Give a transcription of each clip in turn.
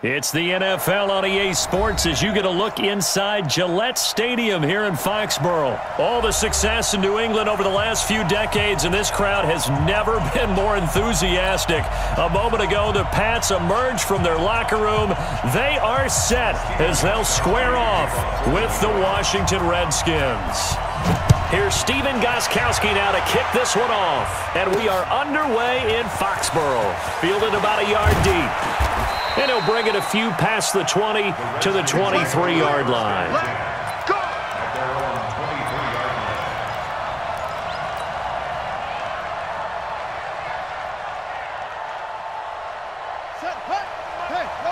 It's the NFL on EA Sports as you get a look inside Gillette Stadium here in Foxborough. All the success in New England over the last few decades, and this crowd has never been more enthusiastic. A moment ago, the Pats emerged from their locker room. They are set as they'll square off with the Washington Redskins. Here's Steven Gostkowski now to kick this one off. And we are underway in Foxborough. Fielded about a yard deep. And he'll bring it a few past the 20 to the 23-yard line. Let's go! Set, hey, go.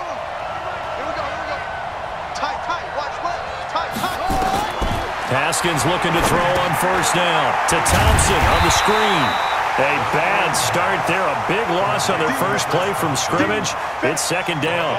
Here we go. Tight, watch left. Tight. Haskins looking to throw on first down to Thompson on the screen. A bad start there. A big loss on their first play from scrimmage. It's second down.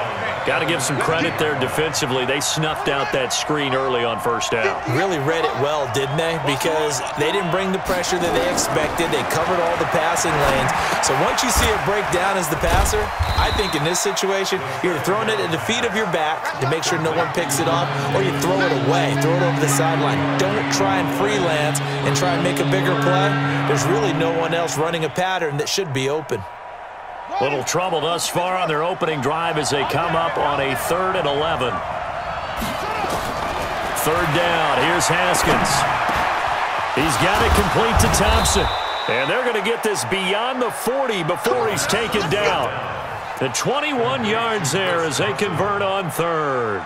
Got to give some credit there defensively. They snuffed out that screen early on first down. Really read it well, didn't they? Because they didn't bring the pressure that they expected. They covered all the passing lanes. So once you see it break down as the passer, I think in this situation, you're throwing it at the feet of your back to make sure no one picks it off, or you throw it away, throw it over the sideline. Don't try and freelance and try and make a bigger play. There's really no one else running a pattern that should be open. Little trouble thus far on their opening drive as they come up on a 3rd and 11. Third down. Here's Haskins. He's got it complete to Thompson. And they're going to get this beyond the 40 before he's taken down. The 21 yards there as they convert on third.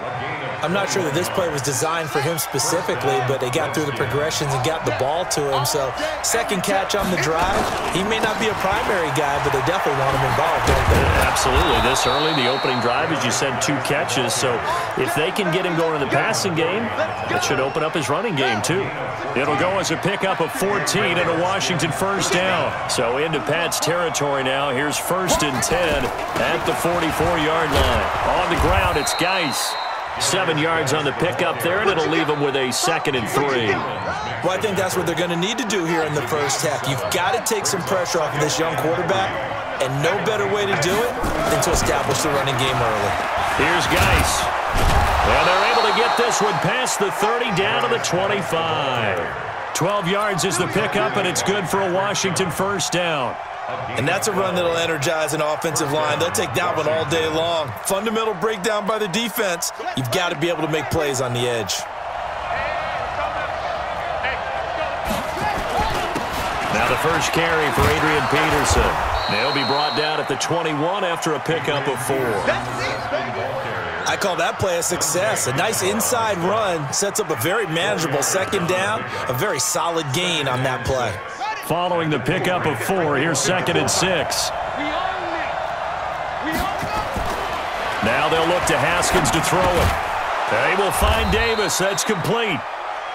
I'm not sure that this play was designed for him specifically, but they got through the progressions and got the ball to him. So second catch on the drive. He may not be a primary guy, but they definitely want him involved, don't they? Absolutely. This early, the opening drive, as you said, 2 catches. So if they can get him going in the passing game, it should open up his running game too. It'll go as a pickup of 14 and a Washington first down. So into Pat's territory now. Here's 1st and 10 at the 44-yard line. On the ground, it's Geis. 7 yards on the pickup there, and it'll leave them with a 2nd and 3. Well, I think that's what they're going to need to do here in the first half. You've got to take some pressure off of this young quarterback, and no better way to do it than to establish the running game early. Here's Geis. And they're able to get this one past the 30 down to the 25. 12 yards is the pickup, and it's good for a Washington first down. And that's a run that'll energize an offensive line. They'll take that one all day long. Fundamental breakdown by the defense. You've got to be able to make plays on the edge. Now the first carry for Adrian Peterson. They'll be brought down at the 21 after a pickup of 4. I call that play a success. A nice inside run sets up a very manageable second down. A very solid gain on that play. Following the pickup of 4, here's 2nd and 6. Now they'll look to Haskins to throw it. They will find Davis. That's complete.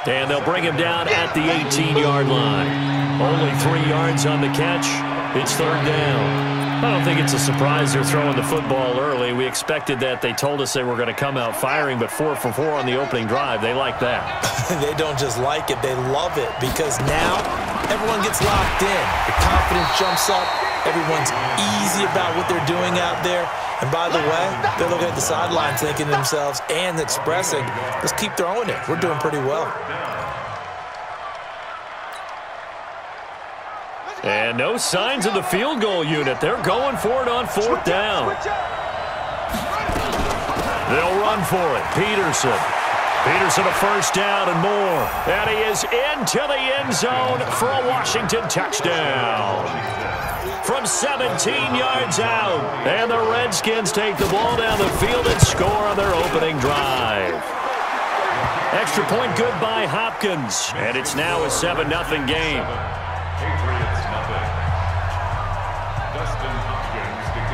And they'll bring him down at the 18-yard line. Only 3 yards on the catch. It's 3rd down. I don't think it's a surprise they're throwing the football early. We expected that. They told us they were going to come out firing, but 4 for 4 on the opening drive. They like that. They don't just like it. They love it because now everyone gets locked in. The confidence jumps up. Everyone's easy about what they're doing out there. And by the way, they're looking at the sideline thinking to themselves and expressing, let's keep throwing it. We're doing pretty well. And no signs of the field goal unit. They're going for it on 4th down. They'll run for it. Peterson. Peterson a first down and more. And he is into the end zone for a Washington touchdown. From 17 yards out. And the Redskins take the ball down the field and score on their opening drive. Extra point good by Hopkins. And it's now a 7-0 game.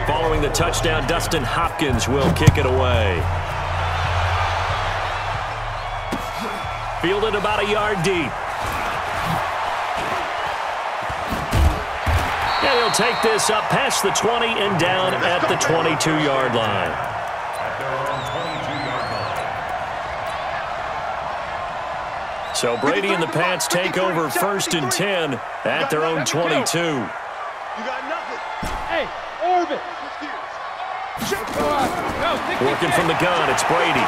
Following the touchdown, Dustin Hopkins will kick it away. Fielded about a yard deep. And he'll take this up past the 20 and down at the 22-yard line. So Brady and the Pats take over 1st and 10 at their own 22. You got nothing. Hey, Orbit. Working from the gun, it's Brady.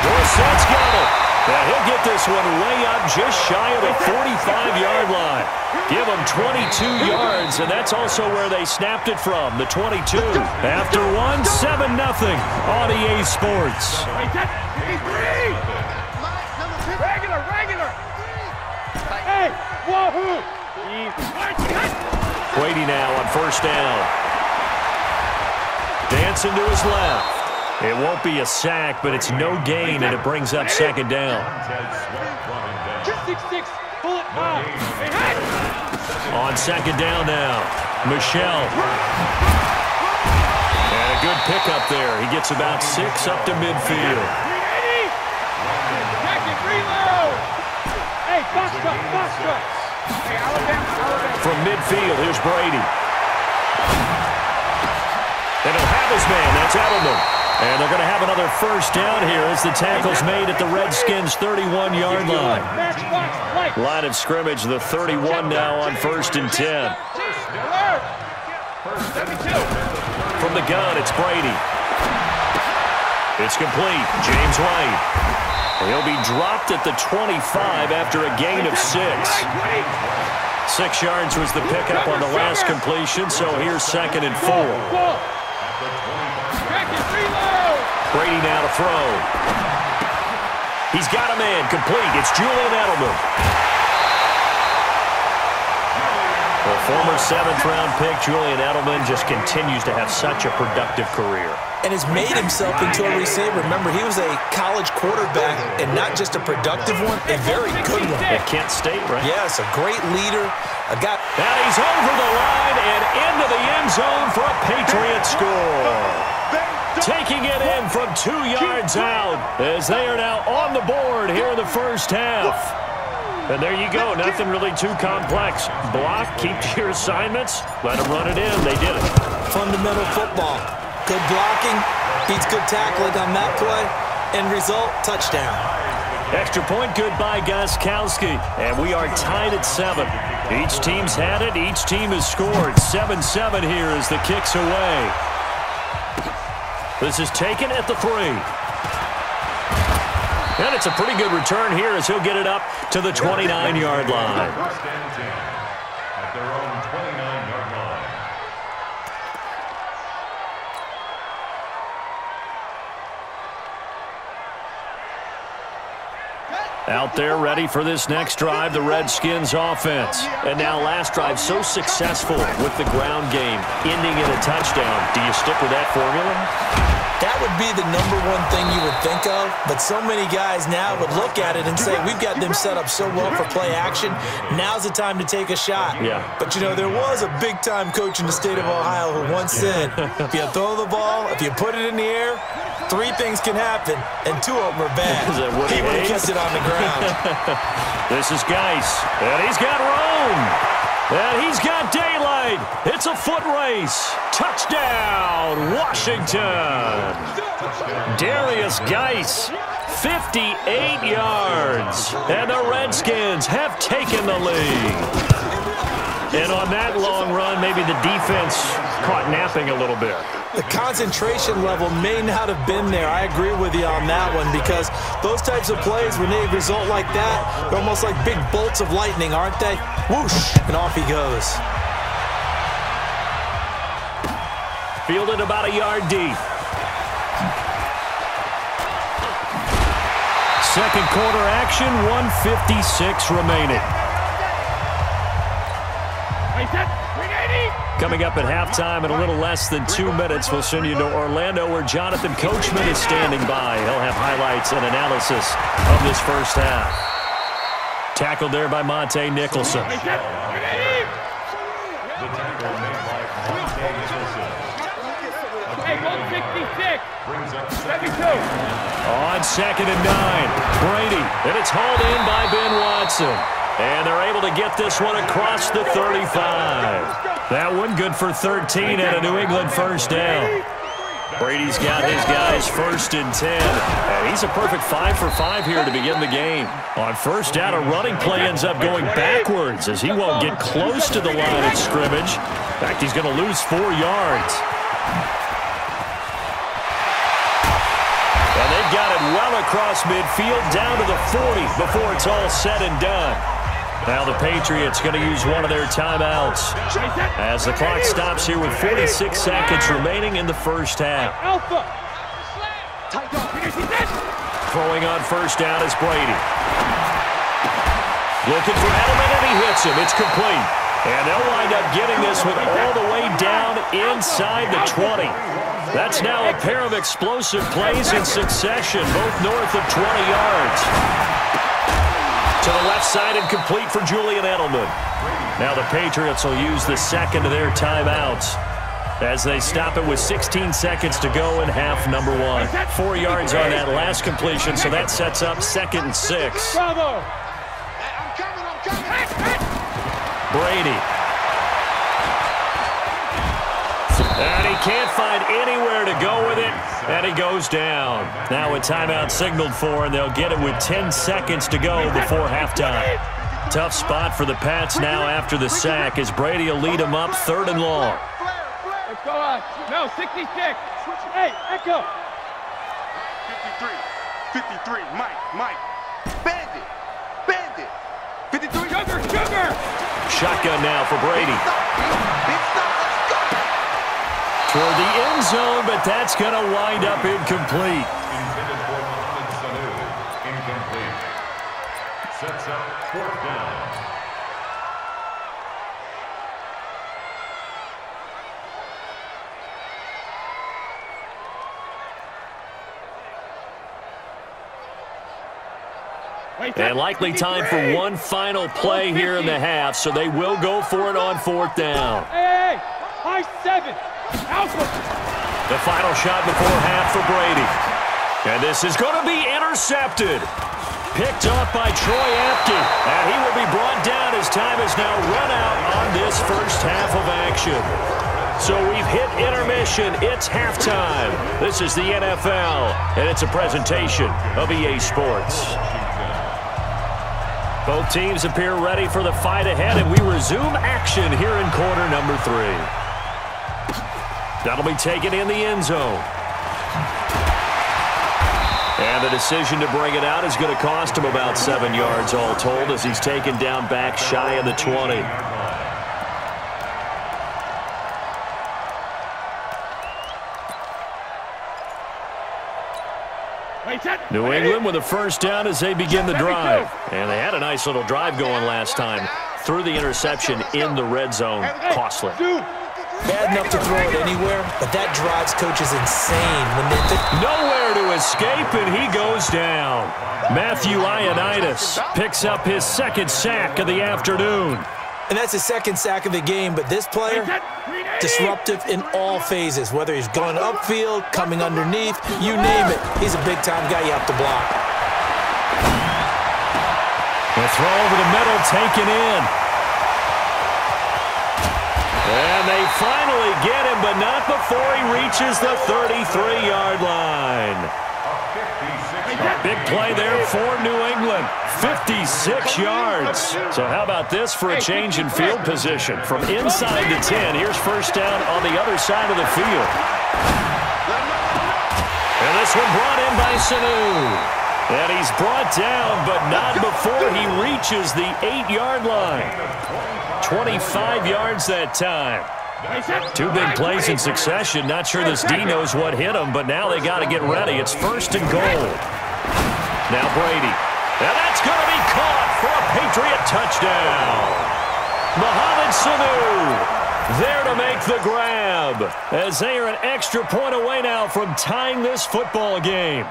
Dorsett's got it. And he'll get this one way up just shy of the 45-yard line. Give them 22 yards, and that's also where they snapped it from, the 22. After one, 7-0 on EA Sports. Regular. Hey, wahoo! Brady now on first down. Dancing to his left. It won't be a sack, but it's no gain, and it brings up second down. 6-6, pull it up. On second down now, Michelle. And a good pickup there. He gets about 6 up to midfield. From midfield, here's Brady. And he'll have his man. That's Edelman. And they're going to have another first down here as the tackle's made at the Redskins' 31-yard line. Line of scrimmage, the 31 now on 1st and 10. From the gun, it's Brady. It's complete. James White. He'll be dropped at the 25 after a gain of 6. 6 yards was the pickup on the last completion, so here's 2nd and 4. Brady now to throw. He's got a man complete. It's Julian Edelman. The former 7th-round pick, Julian Edelman, just continues to have such a productive career. And has made himself into a receiver. Remember, he was a college quarterback, and not just a productive one, a very good one. At Kent State, right? Yes, a great leader. A guy. And he's over the line and into the end zone for a Patriot score. Taking it in from 2 yards out as they are now on the board here in the first half. And there you go. Nothing really too complex. Block, keep to your assignments, let them run it in. They did it. Fundamental football. Good blocking, beats good tackling on that play. End result, touchdown. Extra point, good by Gostkowski. And we are tied at 7. Each team's had it. Each team has scored. 7-7 here as the kick's away. This is taken at the 3. And it's a pretty good return here as he'll get it up to the 29-yard line. At their own 29-yard line. Out there ready for this next drive, the Redskins offense. And now last drive so successful with the ground game, ending in a touchdown. Do you stick with that formula? That would be the #1 thing you would think of, but so many guys now would look at it and say, we've got them set up so well for play action, now's the time to take a shot. Yeah. But, you know, there was a big-time coach in the state of Ohio who once said, if you throw the ball, if you put it in the air, 3 things can happen, and 2 of them are bad. He would have kept it on the ground. This is Geis, and he's got room. And he's got daylight. It's a foot race. Touchdown, Washington. Darius Geis, 58 yards. And the Redskins have taken the lead. And on that long run, maybe the defense caught napping a little bit. The concentration level may not have been there. I agree with you on that one because those types of plays, when they result like that, they're almost like big bolts of lightning, aren't they? Whoosh, and off he goes. Fielded about a yard deep. Second quarter action, 1:56 remaining. Coming up at halftime in a little less than 2 minutes, we'll send you to Orlando where Jonathan Coachman is standing by. He'll have highlights and analysis of this first half. Tackled there by Monte Nicholson. The tackle made by Monte Nicholson. Hey, 166. Brings up 72. On 2nd and 9, Brady, and it's hauled in by Ben Watson. And they're able to get this one across the 35. That one good for 13 and a New England first down. Brady's got his guys 1st and 10. And he's a perfect 5 for 5 here to begin the game. On first down, a running play ends up going backwards as he won't get close to the line of scrimmage. In fact, he's going to lose 4 yards. And they've got it well across midfield, down to the 40 before it's all said and done. Now the Patriots going to use one of their timeouts as the clock stops here with 46 seconds remaining in the first half. Throwing on first down is Brady. Looking for Edelman, and he hits him. It's complete. And they'll wind up getting this one all the way down inside the 20. That's now a pair of explosive plays in succession, both north of 20 yards. To the left side and complete for Julian Edelman. Now the Patriots will use the second of their timeouts as they stop it with 16 seconds to go in half number 1. 4 yards on that last completion, so that sets up 2nd and 6. Bravo. Brady. And he can't find anywhere to go with it, and he goes down. Now a timeout signaled for, and they'll get it with 10 seconds to go before halftime. Tough spot for the Pats now after the sack as Brady will lead them up 3rd and long. Let's go on. No, 66. Hey, Echo. 53, Mike. Bandit. 53. Sugar. Shotgun now for Brady. For the end zone, but that's going to wind up incomplete. Intended for Mohamed Sanu. Incomplete. Sets up 4th down. And likely time for one final play here in the half, so they will go for it on 4th down. Hey, high 7. Alpha. The final shot before half for Brady. And this is going to be intercepted. Picked off by Troy Apke. And he will be brought down as time has now run out on this first half of action. So we've hit intermission. It's halftime. This is the NFL, and it's a presentation of EA Sports. Both teams appear ready for the fight ahead, and we resume action here in quarter number 3. That'll be taken in the end zone. And the decision to bring it out is going to cost him about 7 yards all told as he's taken down back shy of the 20. New England with a first down as they begin the drive. And they had a nice little drive going last time. Threw the interception in the red zone. Costly. Bad enough to throw it anywhere, but that drives coaches insane when they think. Nowhere to escape, and he goes down. Matthew Ioannidis picks up his 2nd sack of the afternoon. And that's his 2nd sack of the game, but this player, disruptive in all phases, whether he's going upfield, coming underneath, you name it. He's a big-time guy you have to block. The throw over the middle taken in. And they finally get him, but not before he reaches the 33-yard line. Big play there for New England. 56 yards. So how about this for a change in field position? From inside the 10, here's first down on the other side of the field. And this one brought in by Sanu. And he's brought down, but not before he reaches the 8-yard line. 25 yards that time. 2 big plays in succession. Not sure this D knows what hit him, but now they got to get ready. It's 1st and goal. Now Brady. And that's going to be caught for a Patriot touchdown. Mohamed Sanu there to make the grab as they are an extra point away now from tying this football game.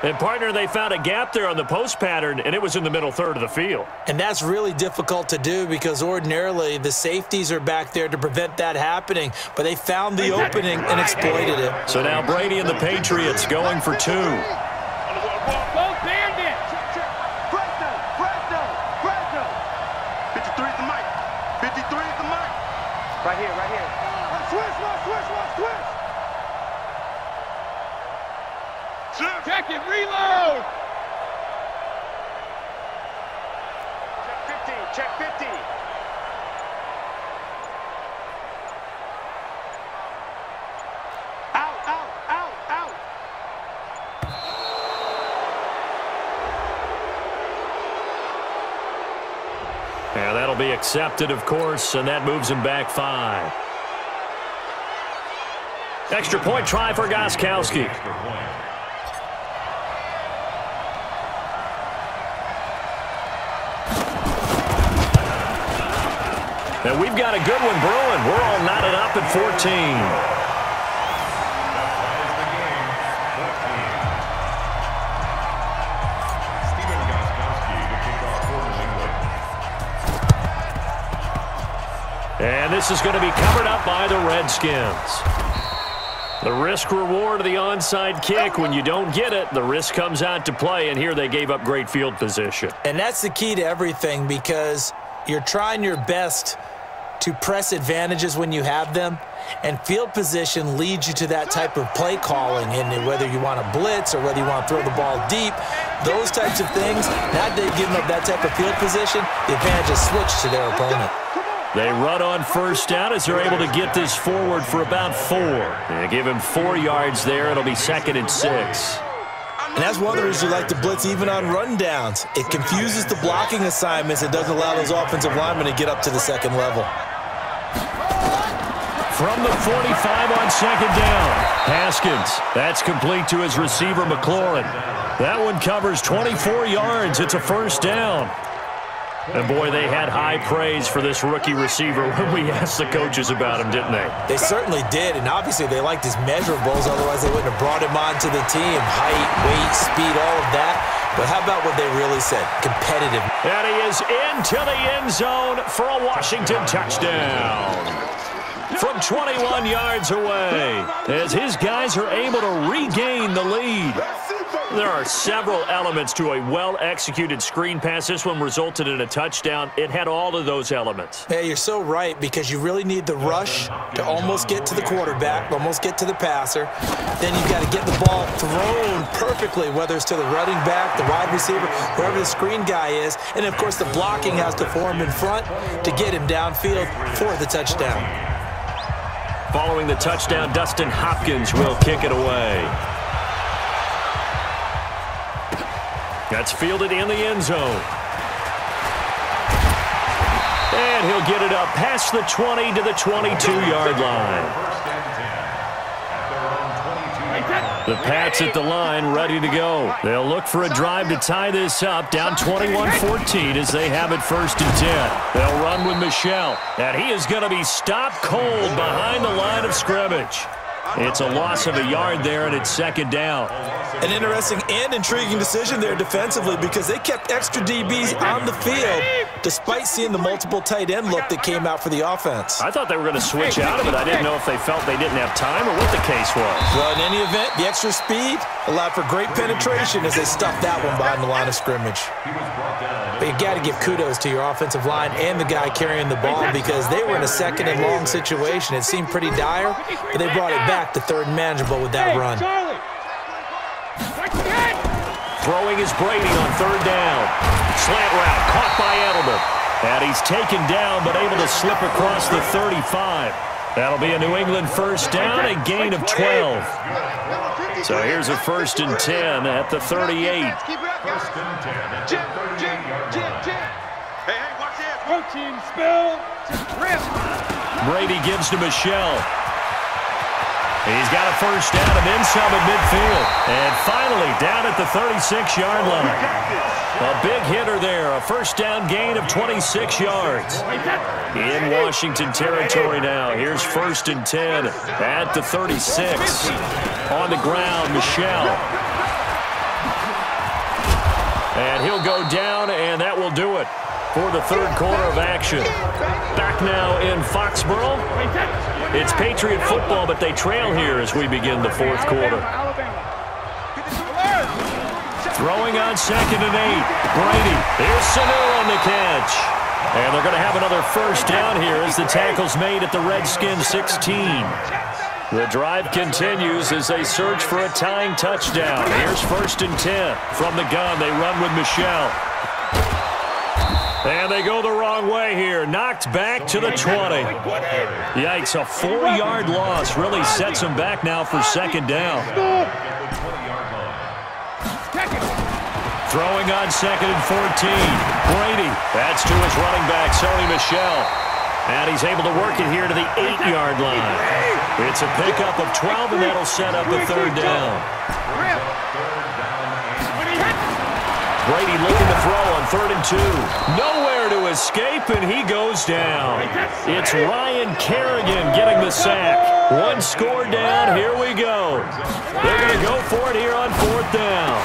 And, partner, they found a gap there on the post pattern, and it was in the middle third of the field. And that's really difficult to do because ordinarily the safeties are back there to prevent that happening, but they found the opening and exploited it. So now Brady and the Patriots going for 2. Go Bandit! Fresno! 53 is the mic. 53 is the mic. Right here. Switch. Check it, reload! Check 50. be accepted, of course, and that moves him back 5. Extra point try for Gostkowski. And we've got a good one brewing. We're all knotted up at 14. And this is going to be covered up by the Redskins. The risk-reward of the onside kick. When you don't get it, the risk comes out to play, and here they gave up great field position. And that's the key to everything, because you're trying your best to press advantages when you have them, and field position leads you to that type of play calling. And whether you want to blitz or whether you want to throw the ball deep, those types of things, now they've given up that type of field position, the advantage is switched to their opponent. They run on first down as they're able to get this forward for about 4. They give him 4 yards there. It'll be 2nd and 6. And that's one of the reasons you like to blitz even on rundowns. It confuses the blocking assignments. It doesn't allow those offensive linemen to get up to the second level. From the 45 on 2nd down, Haskins. That's complete to his receiver, McLaurin. That one covers 24 yards. It's a first down. And, boy, they had high praise for this rookie receiver when we asked the coaches about him, didn't they? They certainly did, and obviously they liked his measurables. Otherwise, they wouldn't have brought him onto the team. Height, weight, speed, all of that. But how about what they really said? Competitive. And he is into the end zone for a Washington touchdown. From 21 yards away, as his guys are able to regain the lead. There are several elements to a well-executed screen pass. This one resulted in a touchdown. It had all of those elements. Yeah, you're so right, because you really need the rush to almost get to the quarterback, almost get to the passer. Then you've got to get the ball thrown perfectly, whether it's to the running back, the wide receiver, wherever the screen guy is. And, of course, the blocking has to form in front to get him downfield for the touchdown. Following the touchdown, Dustin Hopkins will kick it away. That's fielded in the end zone. And he'll get it up past the 20 to the 22-yard line. The Pats at the line, ready to go. They'll look for a drive to tie this up, down 21-14 as they have it 1st and 10. They'll run with Michel, and he is going to be stopped cold behind the line of scrimmage. It's a loss of a yard there, and it's 2nd down. An interesting and intriguing decision there defensively, because they kept extra DBs on the field despite seeing the multiple tight end look that came out for the offense. I thought they were going to switch out of it. I didn't know if they felt they didn't have time or what the case was. Well, in any event, the extra speed allowed for great penetration as they stuffed that one behind the line of scrimmage. But you got to give kudos to your offensive line and the guy carrying the ball, because they were in a 2nd and long situation. It seemed pretty dire, but they brought it back to 3rd and manageable with that run. Throwing is Brady on 3rd down. Slant route caught by Edelman. And he's taken down but able to slip across the 35. That'll be a New England first down, a gain of 12. So here's a 1st and 10 at the 38. Protein spill. Brady gives to Michel. He's got a first down and then some at midfield. And finally down at the 36-yard line. A big hitter there. A first down gain of 26 yards. In Washington territory now. Here's 1st and 10 at the 36. On the ground, Michel. And he'll go down, and that will do it for the 3rd quarter of action. Back now in Foxborough. It's Patriot football, but they trail here as we begin the 4th quarter. Throwing on 2nd and 8. Brady. Here's Sanu on the catch. And they're going to have another first down here as the tackle's made at the Redskins 16. The drive continues as they search for a tying touchdown. Here's 1st and 10. From the gun, they run with Michel. And they go the wrong way here. Knocked back to the 20. Yikes, a 4-yard loss really sets them back now for 2nd down. Throwing on 2nd and 14. Brady. That's to his running back, Sony Michel. And he's able to work it here to the 8-yard line. It's a pickup of 12, and that'll set up a 3rd down. Brady looking to throw on 3rd and 2. Nowhere to escape, and he goes down. It's Ryan Kerrigan getting the sack. 1 score down. Here we go. They're going to go for it here on 4th down.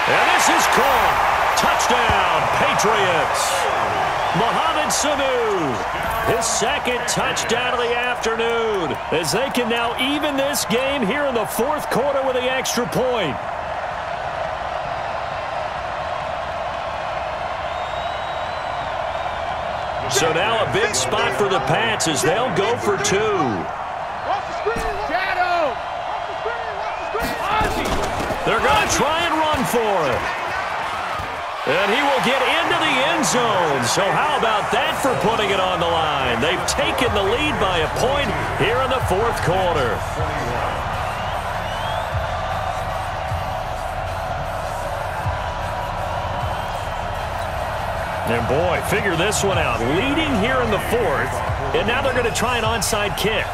And this is caught. Touchdown, Patriots. Mohamed Sanu, his 2nd touchdown of the afternoon, as they can now even this game here in the 4th quarter with the extra point. So now a big spot for the Pats as they'll go for 2. They're going to try and run for it. And he will get into the end zone. So how about that for putting it on the line? They've taken the lead by a point here in the 4th quarter. And boy, figure this one out. Leading here in the 4th, and now they're going to try an onside kick.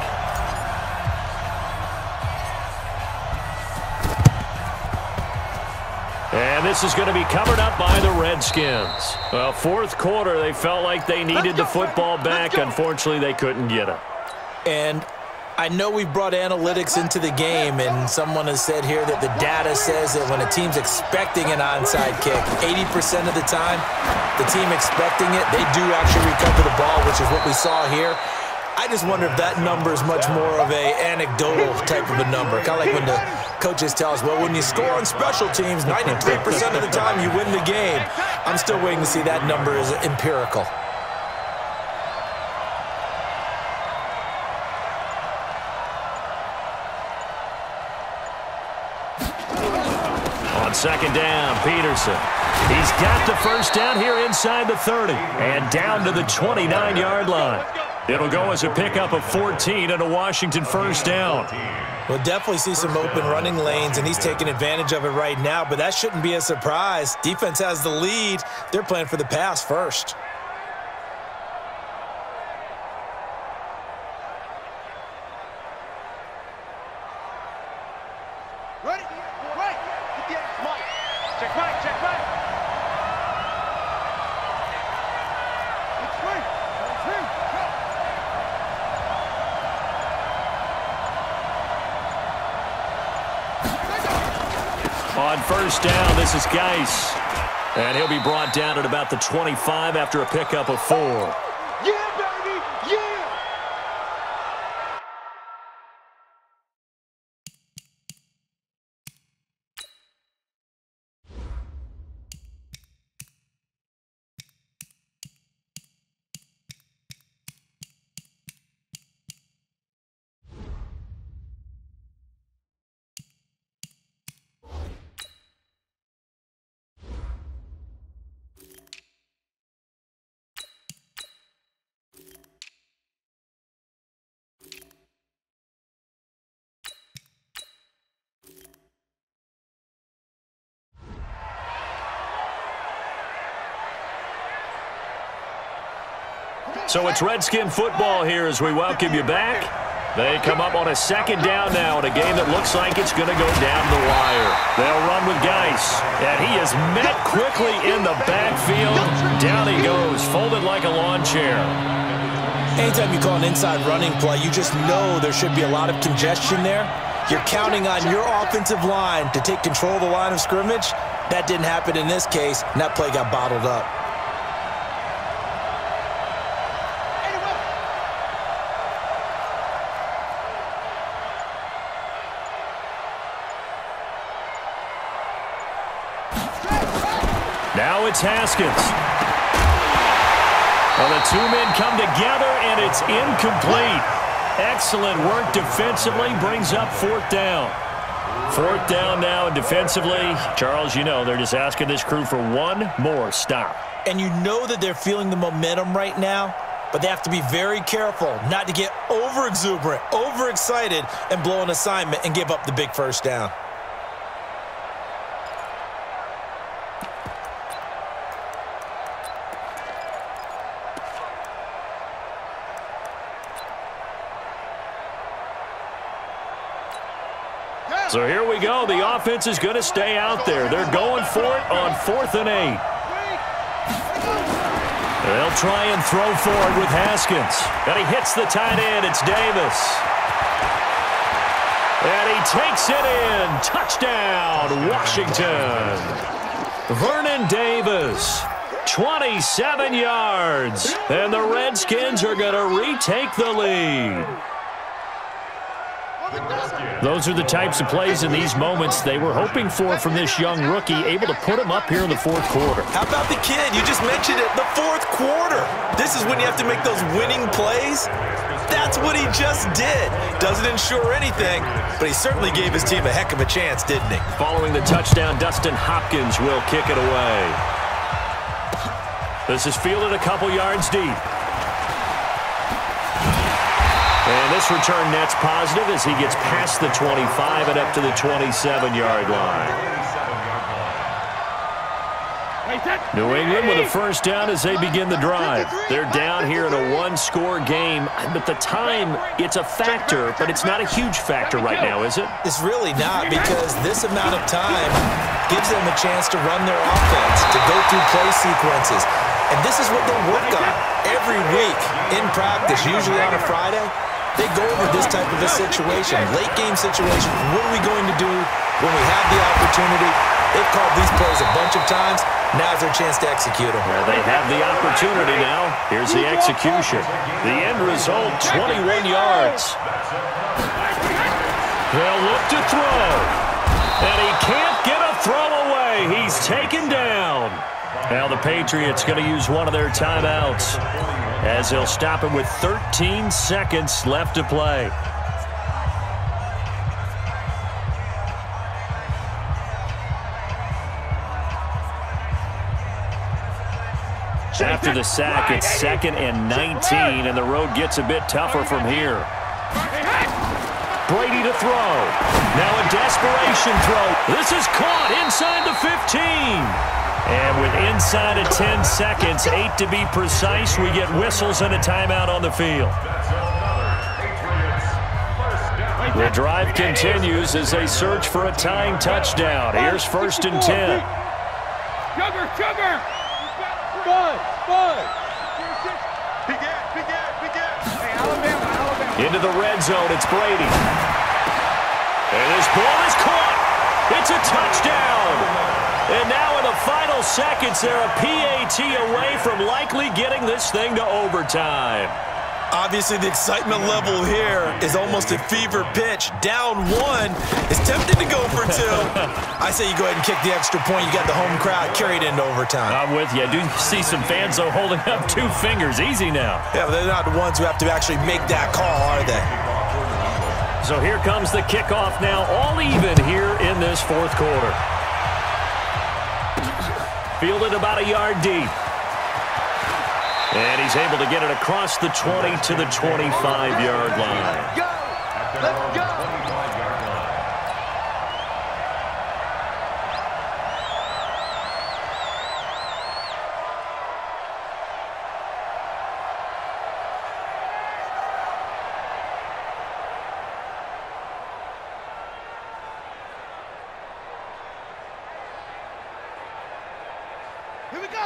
And this is going to be covered up by the Redskins. Well, 4th quarter, they felt like they needed the football back. Unfortunately, they couldn't get it. And I know we brought analytics into the game, and someone has said here that the data says that when a team's expecting an onside kick, 80% of the time, the team expecting it, they do actually recover the ball, which is what we saw here. I just wonder if that number is much more of an anecdotal type of a number. Kind of like when the coaches tell us, well, when you score on special teams, 93% of the time you win the game. I'm still waiting to see that number is empirical. On 2nd down, Peterson. He's got the 1st down here inside the 30 and down to the 29-yard line. It'll go as a pickup of 14 and a Washington 1st down. We'll definitely see some open running lanes, and he's taking advantage of it right now, but that shouldn't be a surprise. Defense has the lead. They're playing for the pass first. Ready? Right. Check right. Check right. On 1st down, this is Geis. And he'll be brought down at about the 25 after a pickup of 4. Yeah, baby! Yeah! So it's Redskin football here as we welcome you back. They come up on a 2nd down now in a game that looks like it's going to go down the wire. They'll run with Geis, and he is met quickly in the backfield. Down he goes, folded like a lawn chair. Anytime you call an inside running play, you just know there should be a lot of congestion there. You're counting on your offensive line to take control of the line of scrimmage. That didn't happen in this case, and that play got bottled up. Now it's Haskins. Well, the 2 men come together, and it's incomplete. Excellent work defensively, brings up 4th down. 4th down now, and defensively, Charles, you know, they're just asking this crew for one more stop. And you know that they're feeling the momentum right now, but they have to be very careful not to get over-exuberant, overexcited, and blow an assignment and give up the big 1st down. So here we go. The offense is going to stay out there. They're going for it on 4th and 8. They'll try and throw forward with Haskins. And he hits the tight end. It's Davis. And he takes it in. Touchdown, Washington. Vernon Davis, 27 yards. And the Redskins are going to retake the lead. Those are the types of plays in these moments they were hoping for from this young rookie, able to put him up here in the 4th quarter. How about the kid? You just mentioned it, the 4th quarter. This is when you have to make those winning plays. That's what he just did. Doesn't ensure anything, but he certainly gave his team a heck of a chance, didn't he? Following the touchdown, Dustin Hopkins will kick it away. This is fielded a couple yards deep. And this return net's positive as he gets past the 25 and up to the 27-yard line. New England with a first down as they begin the drive. They're down here in a one-score game, but the time, it's a factor, but it's not a huge factor right now, is it? It's really not, because this amount of time gives them a chance to run their offense, to go through play sequences. And this is what they'll work on every week in practice, usually on a Friday. They go over this type of a situation, late game situation. What are we going to do when we have the opportunity? They've called these plays a bunch of times. Now's their chance to execute them. Well, they have the opportunity now. Here's the execution. The end result, 21 yards. They'll look to throw. And he can't get a throw away. He's taken down. Now the Patriots going to use one of their timeouts as they'll stop him with 13 seconds left to play. After the sack, it's 2nd and 19, and the road gets a bit tougher from here. Brady to throw. Now a desperation throw. This is caught inside the 15. And with inside of 10 seconds, 8 to be precise, we get whistles and a timeout on the field. The drive continues as they search for a tying touchdown. Here's 1st and 10. Sugar! Bud! Hey, Alabama. Into the red zone, it's Brady. And this ball is caught. It's a touchdown. And now in the final seconds, they're a PAT away from likely getting this thing to overtime. Obviously, the excitement level here is almost a fever pitch. Down 1 is tempted to go for 2. I say you go ahead and kick the extra point. You got the home crowd carried into overtime. I'm with you. I do see some fans, though, holding up 2 fingers. Easy now. Yeah, but they're not the ones who have to actually make that call, are they? So here comes the kickoff now, all even here in this 4th quarter. Fielded about a yard deep. And he's able to get it across the 20 to the 25-yard line. Let's go!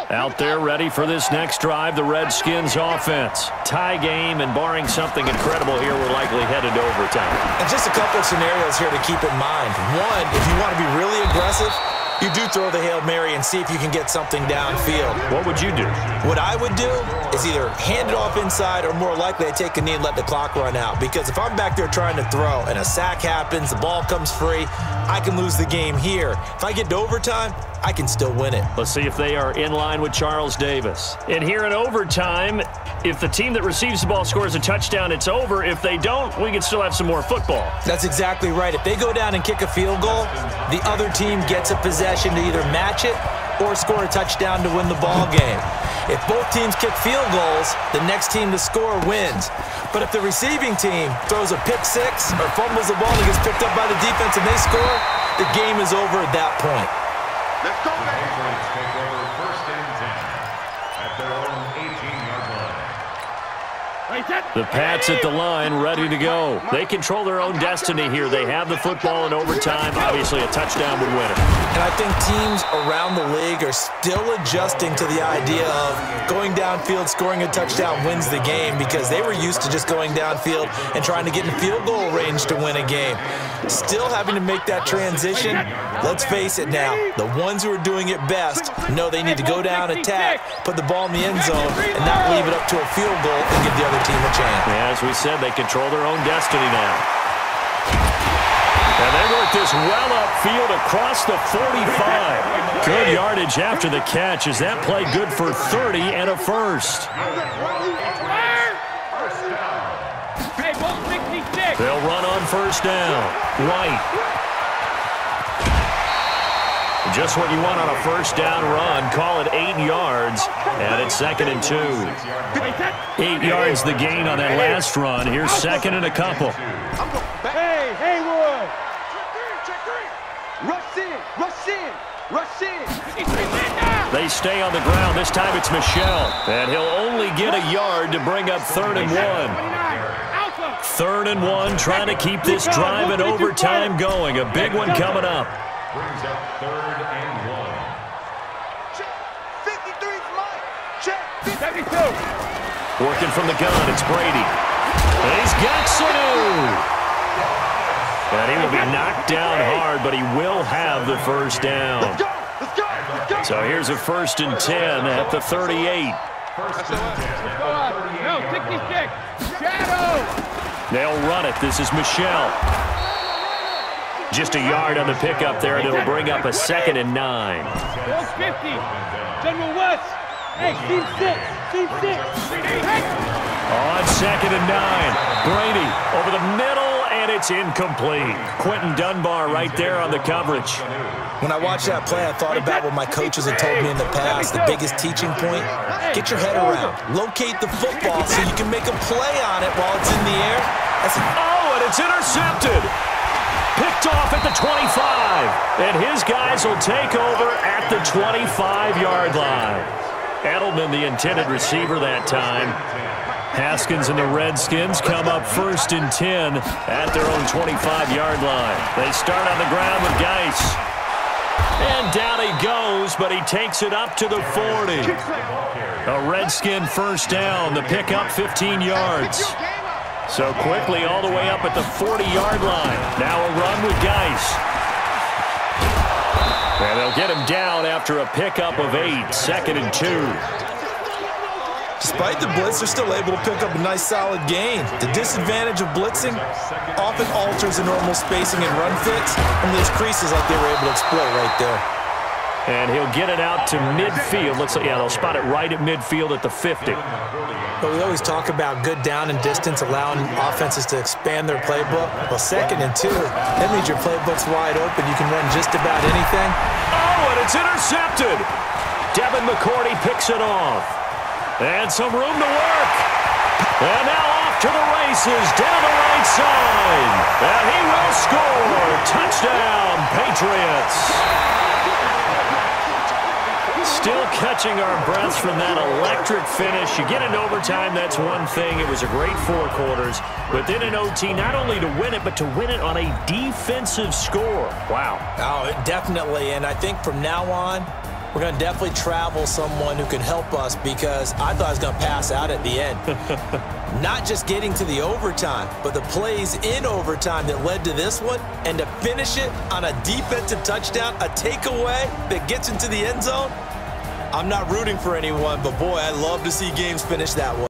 Out there ready for this next drive, the Redskins offense. Tie game, and barring something incredible here, we're likely headed to overtime. And just a couple of scenarios here to keep in mind. One, if you want to be really aggressive, you do throw the Hail Mary and see if you can get something downfield. What would you do? What I would do is either hand it off inside or more likely I take a knee and let the clock run out. Because if I'm back there trying to throw and a sack happens, the ball comes free, I can lose the game here. If I get to overtime, I can still win it. Let's see if they are in line with Charles Davis. And here in overtime, if the team that receives the ball scores a touchdown, it's over. If they don't, we can still have some more football. That's exactly right. If they go down and kick a field goal, the other team gets a possession to either match it or score a touchdown to win the ball game. If both teams kick field goals, the next team to score wins. But if the receiving team throws a pick six or fumbles the ball and gets picked up by the defense and they score, the game is over at that point. Let's go, baby. Patriots take over 1st and 10 at their own 18-yard line. The Pats at the line, ready to go. They control their own destiny here. They have the football in overtime. Obviously, a touchdown would win it. And I think teams around the league are still adjusting to the idea of going downfield, scoring a touchdown wins the game, because they were used to just going downfield and trying to get in field goal range to win a game. Still having to make that transition. Let's face it now, the ones who are doing it best know they need to go down, attack, put the ball in the end zone, and not leave it up to a field goal and give the other team a chance. Yeah, as we said, they control their own destiny now. And they work this well upfield across the 45. Good yardage after the catch. Is that play good for 30 and a first? They'll run on first down. White. Just what you want on a first down run. Call it 8 yards, and it's 2nd and 2. 8 yards the gain on that last run. Here's 2nd and a couple. Hey, Haywood! Rush in, rush in, rush in. They stay on the ground. This time it's Michelle, and he'll only get a yard to bring up 3rd and 1. 3rd and 1, trying to keep this drive in overtime going. A big one coming up. Brings up 3rd and 1. Check. 53's Mike. Check. 72. Working from the gun, it's Brady. And he's got Sanu. And he will be knocked down hard, but he will have the first down. Let's go. Let's go. Let's go. So here's a 1st and 10 at the 38. First and 10. No, 66. Shadow. They'll run it. This is Michelle. Just a yard on the pickup there, and it'll bring up a 2nd and 9. 50. General West. Hey, team 6. Team 6. On 2nd and 9. Brady over the middle, and it's incomplete. Quentin Dunbar right there on the coverage. When I watched that play, I thought about what my coaches had told me in the past. The biggest teaching point, get your head around. Locate the football so you can make a play on it while it's in the air. Oh, and it's intercepted. Picked off at the 25. And his guys will take over at the 25-yard line. Edelman, the intended receiver that time. Haskins and the Redskins come up 1st and 10 at their own 25-yard line. They start on the ground with Geis. And down he goes, but he takes it up to the 40. A Redskin first down. The pickup 15 yards. So quickly all the way up at the 40-yard line. Now a run with Geis. And they'll get him down after a pickup of 8. 2nd and 2. Despite the blitz, they're still able to pick up a nice solid gain. The disadvantage of blitzing often alters the normal spacing and run fits, and those creases like they were able to exploit right there. And he'll get it out to midfield. Looks like, yeah, they'll spot it right at midfield at the 50. But we always talk about good down and distance, allowing offenses to expand their playbook. Well, 2nd and 2, that means your playbook's wide open. You can run just about anything. Oh, and it's intercepted. Devin McCourty picks it off. And some room to work. And now off to the races down the right side. And he will score. Touchdown, Patriots. Still catching our breaths from that electric finish. You get into overtime, that's one thing. It was a great 4 quarters. But then in OT, not only to win it, but to win it on a defensive score. Wow. Oh, definitely. And I think from now on, we're going to definitely travel someone who can help us, because I thought I was going to pass out at the end. Not just getting to the overtime, but the plays in overtime that led to this one, and to finish it on a defensive touchdown, a takeaway that gets into the end zone. I'm not rooting for anyone, but boy, I love to see games finish that way.